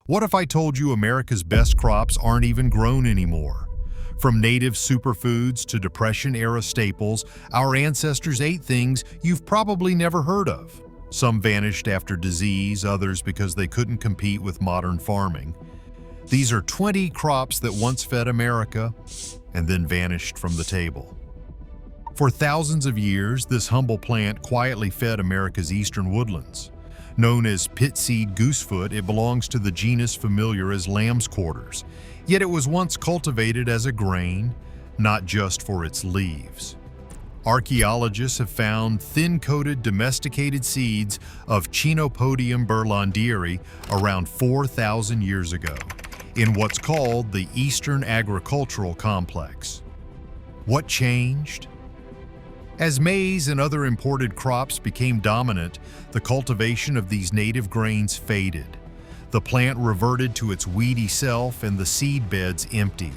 What if I told you America's best crops aren't even grown anymore? From native superfoods to Depression-era staples, our ancestors ate things you've probably never heard of. Some vanished after disease, others because they couldn't compete with modern farming. These are 20 crops that once fed America and then vanished from the table. For thousands of years, this humble plant quietly fed America's eastern woodlands. Known as pitseed goosefoot, it belongs to the genus familiar as lamb's quarters, yet it was once cultivated as a grain, not just for its leaves. Archaeologists have found thin-coated domesticated seeds of Chenopodium berlandieri around 4,000 years ago, in what's called the Eastern Agricultural Complex. What changed? As maize and other imported crops became dominant, the cultivation of these native grains faded. The plant reverted to its weedy self and the seed beds emptied.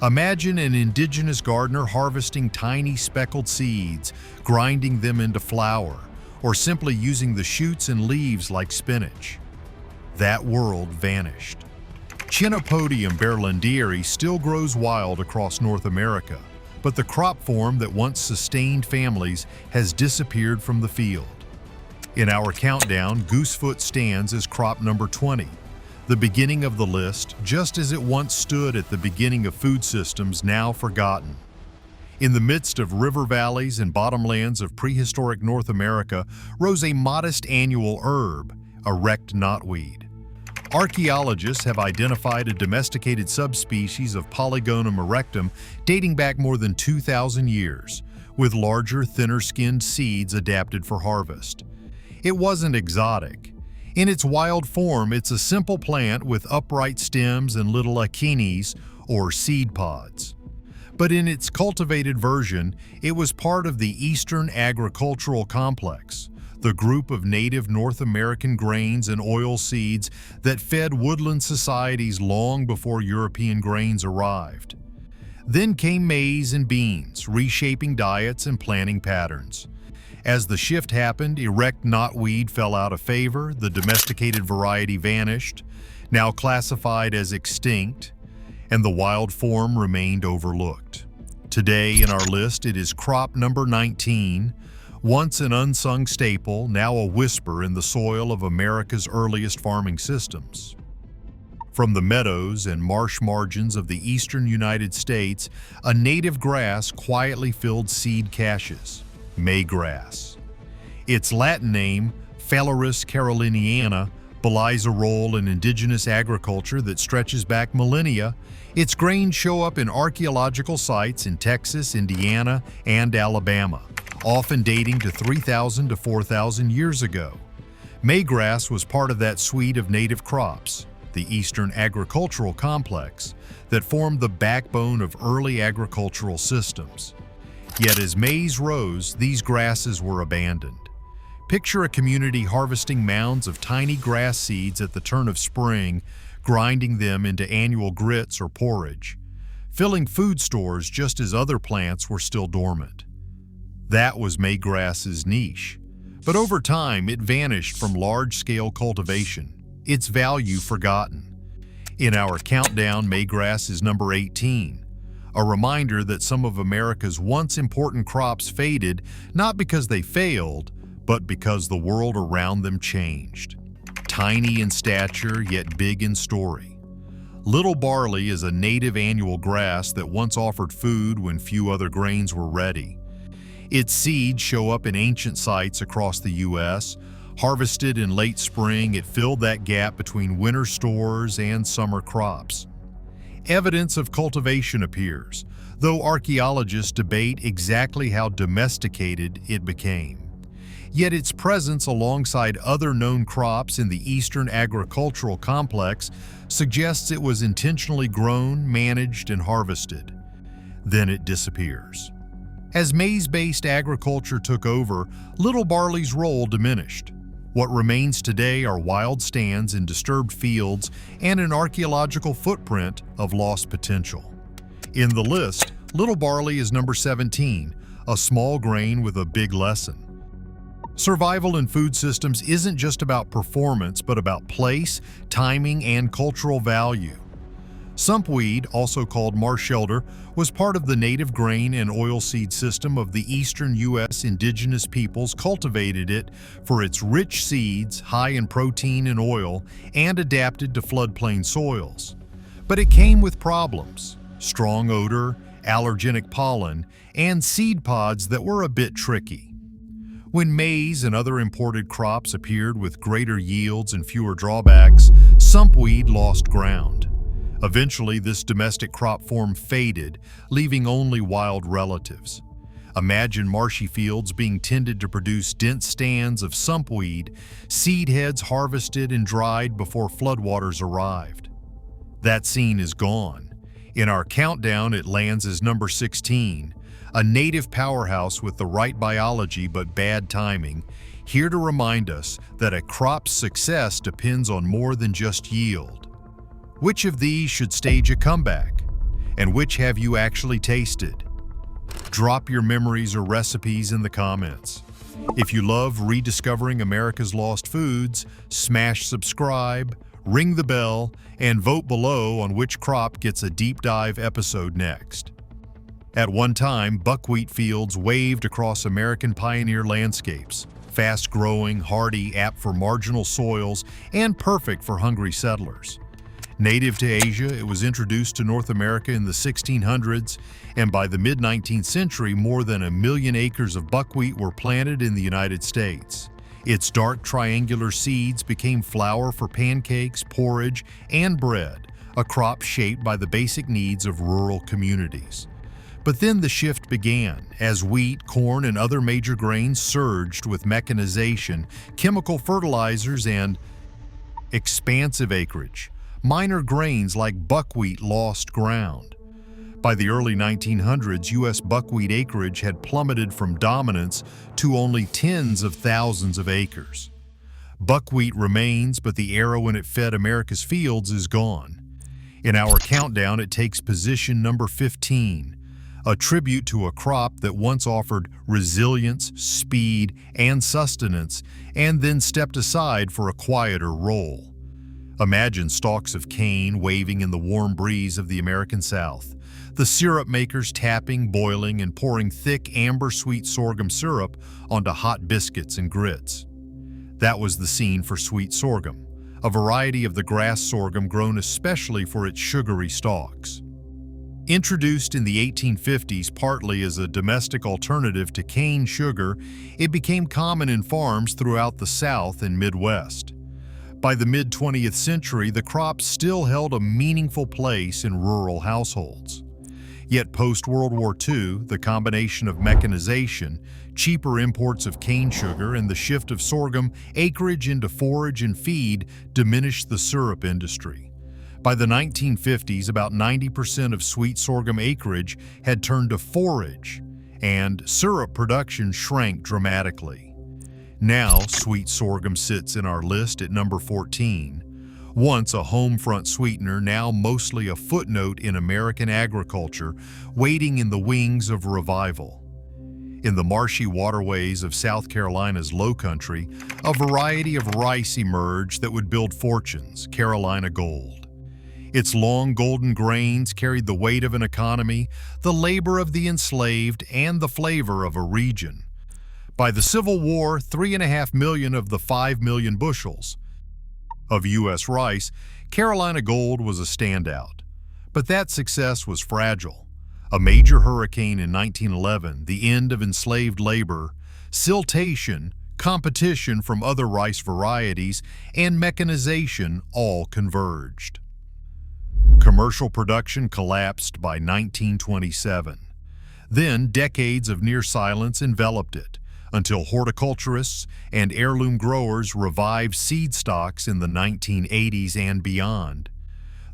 Imagine an indigenous gardener harvesting tiny speckled seeds, grinding them into flour, or simply using the shoots and leaves like spinach. That world vanished. Chenopodium berlandieri still grows wild across North America, but the crop form that once sustained families has disappeared from the field. In our countdown, goosefoot stands as crop number 20, the beginning of the list, just as it once stood at the beginning of food systems now forgotten. In the midst of river valleys and bottomlands of prehistoric North America rose a modest annual herb, Erect knotweed. Archaeologists have identified a domesticated subspecies of Polygonum erectum dating back more than 2,000 years, with larger, thinner-skinned seeds adapted for harvest. It wasn't exotic. In its wild form, it's a simple plant with upright stems and little achenes, or seed pods. But in its cultivated version, it was part of the Eastern Agricultural Complex, the group of native North American grains and oil seeds that fed woodland societies long before European grains arrived. Then came maize and beans, reshaping diets and planting patterns. As the shift happened, Erect knotweed fell out of favor, the domesticated variety vanished, now classified as extinct, and the wild form remained overlooked. Today in our list, it is crop number 19, once an unsung staple, now a whisper in the soil of America's earliest farming systems. From the meadows and marsh margins of the eastern United States, a native grass quietly filled seed caches, Maygrass. Its Latin name, Phalaris caroliniana, belies a role in indigenous agriculture that stretches back millennia. Its grains show up in archaeological sites in Texas, Indiana, and Alabama, often dating to 3,000 to 4,000 years ago. Maygrass was part of that suite of native crops, the Eastern Agricultural Complex, that formed the backbone of early agricultural systems. Yet as maize rose, these grasses were abandoned. Picture a community harvesting mounds of tiny grass seeds at the turn of spring, grinding them into annual grits or porridge, filling food stores just as other plants were still dormant. That was Maygrass's niche, but over time it vanished from large-scale cultivation, its value forgotten. In our countdown, Maygrass is number 18, a reminder that some of America's once important crops faded not because they failed, but because the world around them changed. Tiny in stature, yet big in story. Little barley is a native annual grass that once offered food when few other grains were ready. Its seeds show up in ancient sites across the U.S. Harvested in late spring, it filled that gap between winter stores and summer crops. Evidence of cultivation appears, though archaeologists debate exactly how domesticated it became. Yet its presence alongside other known crops in the Eastern Agricultural Complex suggests it was intentionally grown, managed, and harvested. Then it disappears. As maize-based agriculture took over, little barley's role diminished. What remains today are wild stands in disturbed fields and an archaeological footprint of lost potential. In the list, little barley is number 17, a small grain with a big lesson. Survival in food systems isn't just about performance, but about place, timing, and cultural value. Sumpweed, also called marsh elder, was part of the native grain and oilseed system of the eastern U.S. indigenous peoples cultivated it for its rich seeds, high in protein and oil, and adapted to floodplain soils. But it came with problems: strong odor, allergenic pollen, and seed pods that were a bit tricky. When maize and other imported crops appeared with greater yields and fewer drawbacks, sumpweed lost ground. Eventually, this domestic crop form faded, leaving only wild relatives. Imagine marshy fields being tended to produce dense stands of sumpweed, seed heads harvested and dried before floodwaters arrived. That scene is gone. In our countdown, it lands as number 16, a native powerhouse with the right biology but bad timing, here to remind us that a crop's success depends on more than just yield. Which of these should stage a comeback? And which have you actually tasted? Drop your memories or recipes in the comments. If you love rediscovering America's lost foods, smash subscribe, ring the bell, and vote below on which crop gets a deep dive episode next. At one time, buckwheat fields waved across American pioneer landscapes, fast-growing, hardy, apt for marginal soils, and perfect for hungry settlers. Native to Asia, it was introduced to North America in the 1600s, and by the mid-19th century, more than 1 million acres of buckwheat were planted in the United States. Its dark triangular seeds became flour for pancakes, porridge, and bread, a crop shaped by the basic needs of rural communities. But then the shift began, as wheat, corn, and other major grains surged with mechanization, chemical fertilizers, and expansive acreage. Minor grains like buckwheat lost ground. By the early 1900s, U.S. buckwheat acreage had plummeted from dominance to only tens of thousands of acres. Buckwheat remains, but the era when it fed America's fields is gone. In our countdown, it takes position number 15, a tribute to a crop that once offered resilience, speed, and sustenance, and then stepped aside for a quieter role. Imagine stalks of cane waving in the warm breeze of the American South, the syrup makers tapping, boiling, and pouring thick amber-sweet sorghum syrup onto hot biscuits and grits. That was the scene for sweet sorghum, a variety of the grass sorghum grown especially for its sugary stalks. Introduced in the 1850s partly as a domestic alternative to cane sugar, it became common in farms throughout the South and Midwest. By the mid-20th century, the crop still held a meaningful place in rural households. Yet post-World War II, the combination of mechanization, cheaper imports of cane sugar, and the shift of sorghum acreage into forage and feed diminished the syrup industry. By the 1950s, about 90% of sweet sorghum acreage had turned to forage, and syrup production shrank dramatically. Now, sweet sorghum sits in our list at number 14. Once a home front sweetener, now mostly a footnote in American agriculture, waiting in the wings of revival. In the marshy waterways of South Carolina's low country, a variety of rice emerged that would build fortunes, Carolina gold. Its long golden grains carried the weight of an economy, the labor of the enslaved, and the flavor of a region. By the Civil War, 3.5 million of the 5 million bushels of U.S. rice, Carolina gold was a standout. But that success was fragile. A major hurricane in 1911, the end of enslaved labor, siltation, competition from other rice varieties, and mechanization all converged. Commercial production collapsed by 1927. Then decades of near silence enveloped it, until horticulturists and heirloom growers revived seed stocks in the 1980s and beyond.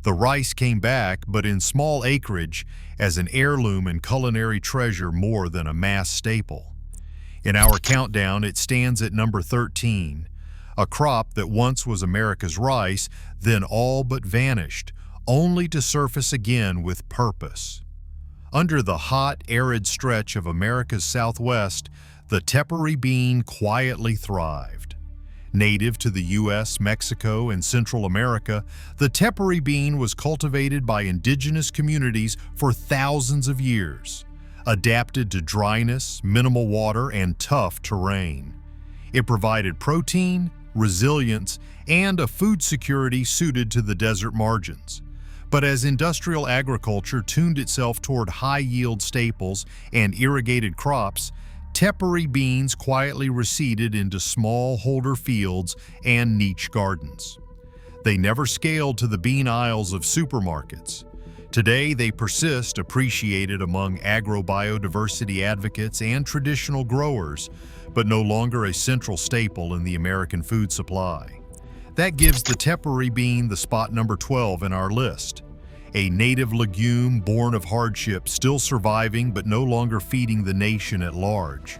The rice came back, but in small acreage, as an heirloom and culinary treasure more than a mass staple. In our countdown, it stands at number 13, a crop that once was America's rice, then all but vanished, only to surface again with purpose. Under the hot, arid stretch of America's Southwest, the Tepary bean quietly thrived. Native to the U.S., Mexico, and Central America, the Tepary bean was cultivated by indigenous communities for thousands of years, adapted to dryness, minimal water, and tough terrain. It provided protein, resilience, and a food security suited to the desert margins. But as industrial agriculture tuned itself toward high-yield staples and irrigated crops, Tepary beans quietly receded into small-holder fields and niche gardens. They never scaled to the bean aisles of supermarkets. Today, they persist, appreciated among agrobiodiversity advocates and traditional growers, but no longer a central staple in the American food supply. That gives the Tepary bean the spot number 12 in our list. A native legume born of hardship, still surviving but no longer feeding the nation at large.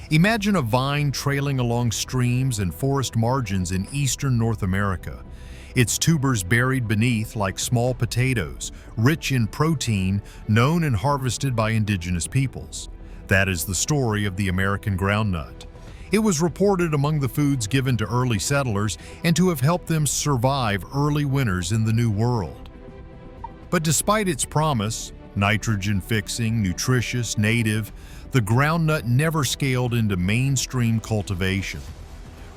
Imagine a vine trailing along streams and forest margins in eastern North America, its tubers buried beneath like small potatoes, rich in protein, known and harvested by indigenous peoples. That is the story of the American groundnut. It was reported among the foods given to early settlers and to have helped them survive early winters in the New World. But despite its promise, nitrogen-fixing, nutritious, native, the groundnut never scaled into mainstream cultivation.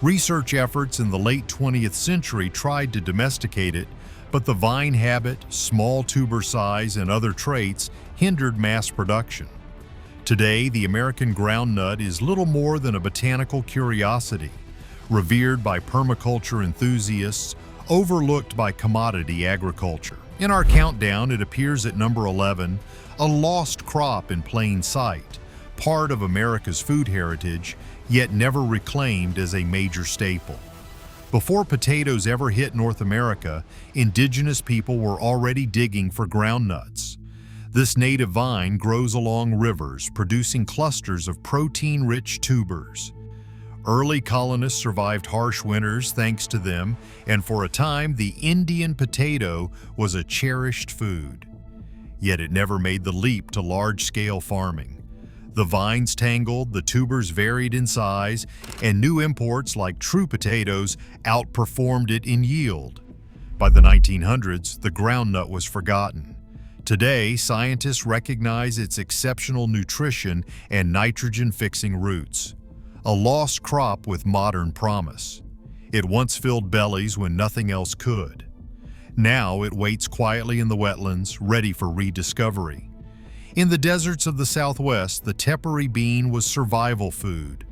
Research efforts in the late 20th century tried to domesticate it, but the vine habit, small tuber size, and other traits hindered mass production. Today, the American groundnut is little more than a botanical curiosity, revered by permaculture enthusiasts, overlooked by commodity agriculture. In our countdown, it appears at number 11, a lost crop in plain sight, part of America's food heritage, yet never reclaimed as a major staple. Before potatoes ever hit North America, indigenous people were already digging for groundnuts. This native vine grows along rivers, producing clusters of protein-rich tubers. Early colonists survived harsh winters thanks to them, and for a time the Indian potato was a cherished food. Yet it never made the leap to large-scale farming. The vines tangled, the tubers varied in size, and new imports like true potatoes outperformed it in yield. By the 1900s, the groundnut was forgotten. Today, scientists recognize its exceptional nutrition and nitrogen-fixing roots. A lost crop with modern promise. It once filled bellies when nothing else could. Now it waits quietly in the wetlands, ready for rediscovery. In the deserts of the Southwest, the Tepary bean was survival food.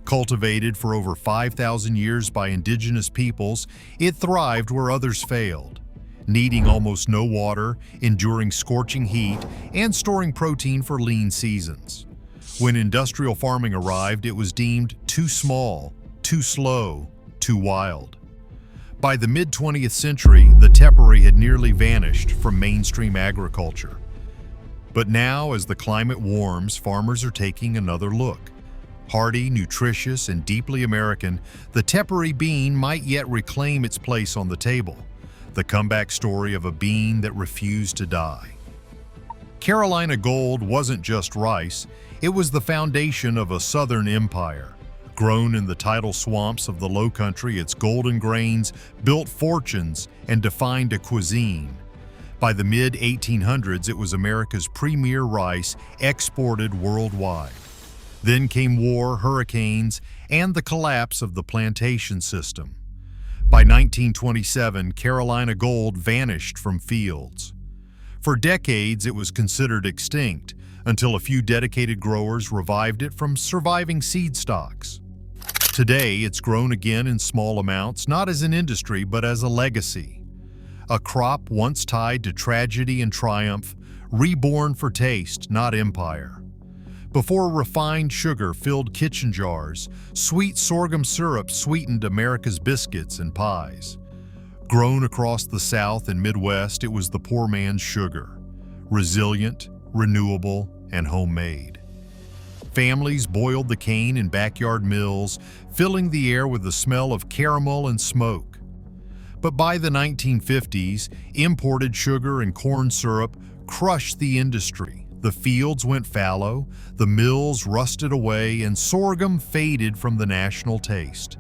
Cultivated for over 5,000 years by indigenous peoples, it thrived where others failed, needing almost no water, enduring scorching heat, and storing protein for lean seasons. When industrial farming arrived, it was deemed too small, too slow, too wild. By the mid-20th century, the Tepary had nearly vanished from mainstream agriculture. But now, as the climate warms, farmers are taking another look. Hardy, nutritious, and deeply American, the Tepary bean might yet reclaim its place on the table. The comeback story of a bean that refused to die. Carolina Gold wasn't just rice, it was the foundation of a southern empire. Grown in the tidal swamps of the Lowcountry, its golden grains built fortunes and defined a cuisine. By the mid-1800s, it was America's premier rice exported worldwide. Then came war, hurricanes, and the collapse of the plantation system. By 1927, Carolina Gold vanished from fields. For decades, it was considered extinct, until a few dedicated growers revived it from surviving seed stocks. Today, it's grown again in small amounts, not as an industry, but as a legacy. A crop once tied to tragedy and triumph, reborn for taste, not empire. Before refined sugar filled kitchen jars, sweet sorghum syrup sweetened America's biscuits and pies. Grown across the South and Midwest, it was the poor man's sugar. Resilient, renewable, and homemade. Families boiled the cane in backyard mills, filling the air with the smell of caramel and smoke. But by the 1950s, imported sugar and corn syrup crushed the industry. The fields went fallow, the mills rusted away, and sorghum faded from the national taste.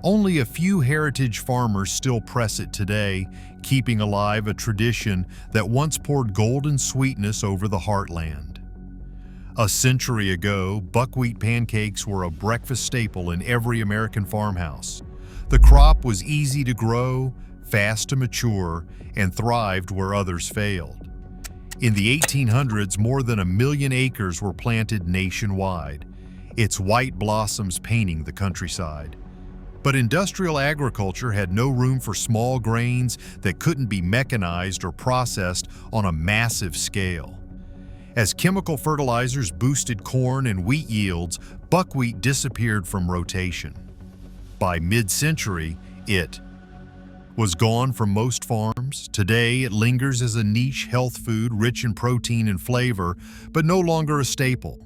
Only a few heritage farmers still press it today, keeping alive a tradition that once poured golden sweetness over the heartland. A century ago, buckwheat pancakes were a breakfast staple in every American farmhouse. The crop was easy to grow, fast to mature, and thrived where others failed. In the 1800s, more than 1 million acres were planted nationwide, its white blossoms painting the countryside. But industrial agriculture had no room for small grains that couldn't be mechanized or processed on a massive scale. As chemical fertilizers boosted corn and wheat yields, buckwheat disappeared from rotation. By mid-century, it was gone from most farms. Today, it lingers as a niche health food rich in protein and flavor, but no longer a staple.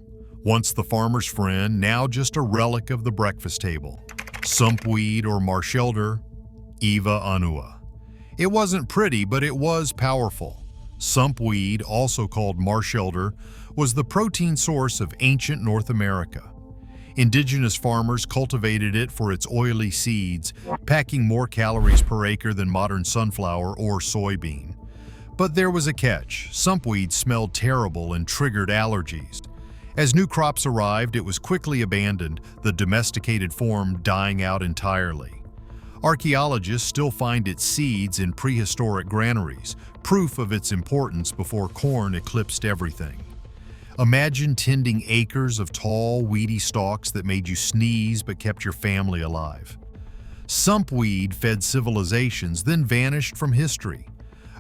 Once the farmer's friend, now just a relic of the breakfast table. Sumpweed or marsh-elder, Eva annua. It wasn't pretty, but it was powerful. Sumpweed, also called marsh-elder, was the protein source of ancient North America. Indigenous farmers cultivated it for its oily seeds, packing more calories per acre than modern sunflower or soybean. But there was a catch. Sumpweed smelled terrible and triggered allergies. As new crops arrived, it was quickly abandoned, the domesticated form dying out entirely. Archaeologists still find its seeds in prehistoric granaries, proof of its importance before corn eclipsed everything. Imagine tending acres of tall, weedy stalks that made you sneeze but kept your family alive. Sumpweed fed civilizations, then vanished from history.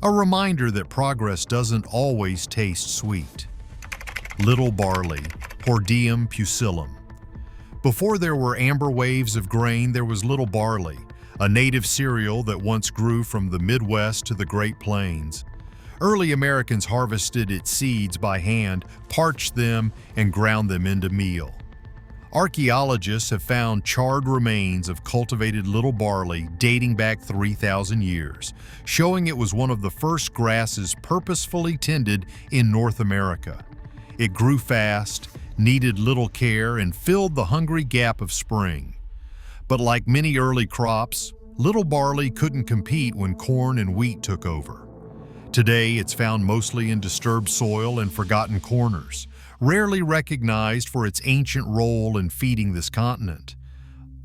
A reminder that progress doesn't always taste sweet. Little barley, Hordeum pusillum. Before there were amber waves of grain, there was little barley, a native cereal that once grew from the Midwest to the Great Plains. Early Americans harvested its seeds by hand, parched them, and ground them into meal. Archaeologists have found charred remains of cultivated little barley dating back 3,000 years, showing it was one of the first grasses purposefully tended in North America. It grew fast, needed little care, and filled the hungry gap of spring. But like many early crops, little barley couldn't compete when corn and wheat took over. Today, it's found mostly in disturbed soil and forgotten corners, rarely recognized for its ancient role in feeding this continent.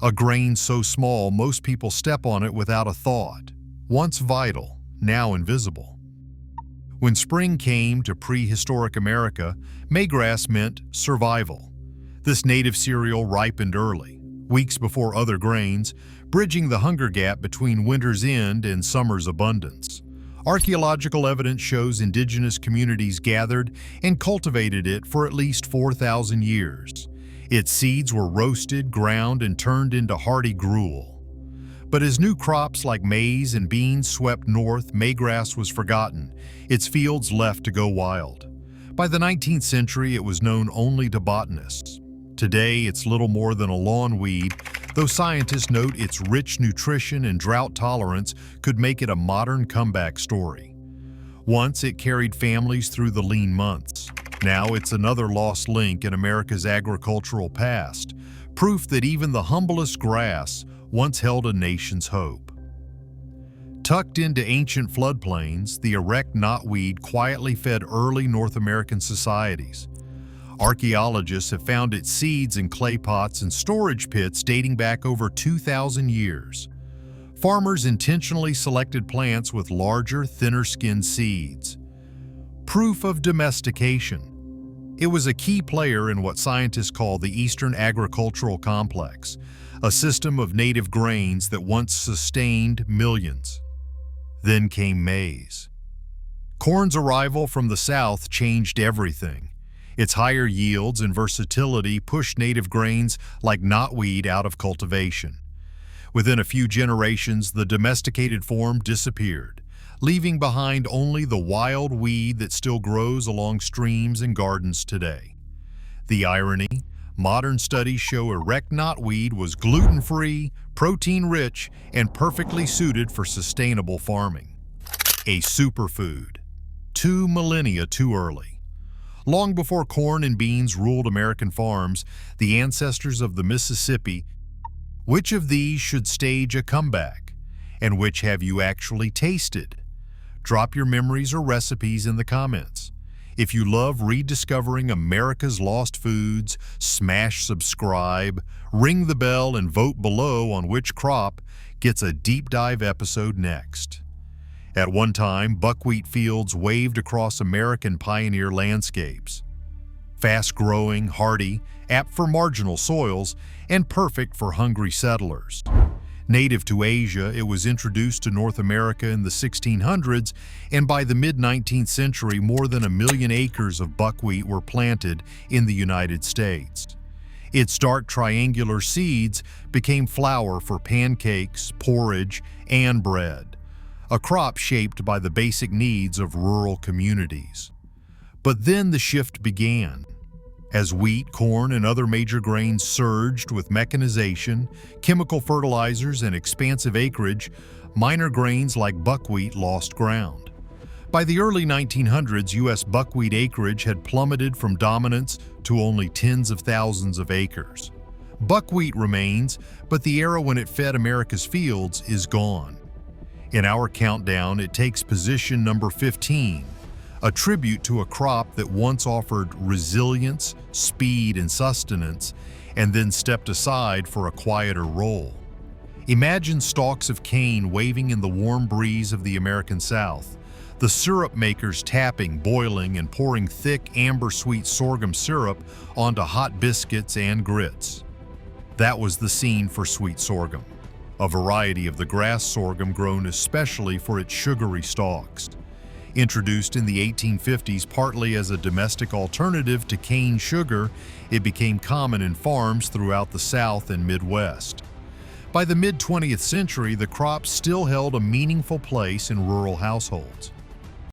A grain so small most people step on it without a thought, once vital, now invisible. When spring came to prehistoric America, Maygrass meant survival. This native cereal ripened early, weeks before other grains, bridging the hunger gap between winter's end and summer's abundance. Archaeological evidence shows indigenous communities gathered and cultivated it for at least 4,000 years. Its seeds were roasted, ground, and turned into hearty gruel. But as new crops like maize and beans swept north, Maygrass was forgotten, its fields left to go wild. By the 19th century, it was known only to botanists. Today, it's little more than a lawn weed, though scientists note its rich nutrition and drought tolerance could make it a modern comeback story. Once it carried families through the lean months. Now it's another lost link in America's agricultural past, proof that even the humblest grass once held a nation's hope. Tucked into ancient floodplains, the Erect knotweed quietly fed early North American societies. Archaeologists have found its seeds in clay pots and storage pits dating back over 2,000 years. Farmers intentionally selected plants with larger, thinner-skinned seeds. Proof of domestication. It was a key player in what scientists call the Eastern Agricultural Complex, a system of native grains that once sustained millions. Then came maize. Corn's arrival from the south changed everything. Its higher yields and versatility pushed native grains like knotweed out of cultivation. Within a few generations, the domesticated form disappeared, leaving behind only the wild weed that still grows along streams and gardens today. The irony: modern studies show Erect knotweed was gluten-free, protein-rich, and perfectly suited for sustainable farming. A superfood. 2 millennia too early. Long before corn and beans ruled American farms, the ancestors of the Mississippi, which of these should stage a comeback? And which have you actually tasted? Drop your memories or recipes in the comments. If you love rediscovering America's lost foods, smash subscribe, ring the bell, and vote below on which crop gets a deep dive episode next. At one time, buckwheat fields waved across American pioneer landscapes. Fast-growing, hardy, apt for marginal soils, and perfect for hungry settlers. Native to Asia, it was introduced to North America in the 1600s, and by the mid-19th century, more than 1 million acres of buckwheat were planted in the United States. Its dark triangular seeds became flour for pancakes, porridge, and bread, a crop shaped by the basic needs of rural communities. But then the shift began. As wheat, corn, and other major grains surged with mechanization, chemical fertilizers, and expansive acreage, minor grains like buckwheat lost ground. By the early 1900s, U.S. buckwheat acreage had plummeted from dominance to only tens of thousands of acres. Buckwheat remains, but the era when it fed America's fields is gone. In our countdown, it takes position number 15, a tribute to a crop that once offered resilience, speed, and sustenance, and then stepped aside for a quieter role. Imagine stalks of cane waving in the warm breeze of the American South, the syrup makers tapping, boiling, and pouring thick, amber-sweet sorghum syrup onto hot biscuits and grits. That was the scene for sweet sorghum, a variety of the grass sorghum grown especially for its sugary stalks. Introduced in the 1850s partly as a domestic alternative to cane sugar, it became common in farms throughout the South and Midwest. By the mid-20th century, the crop still held a meaningful place in rural households.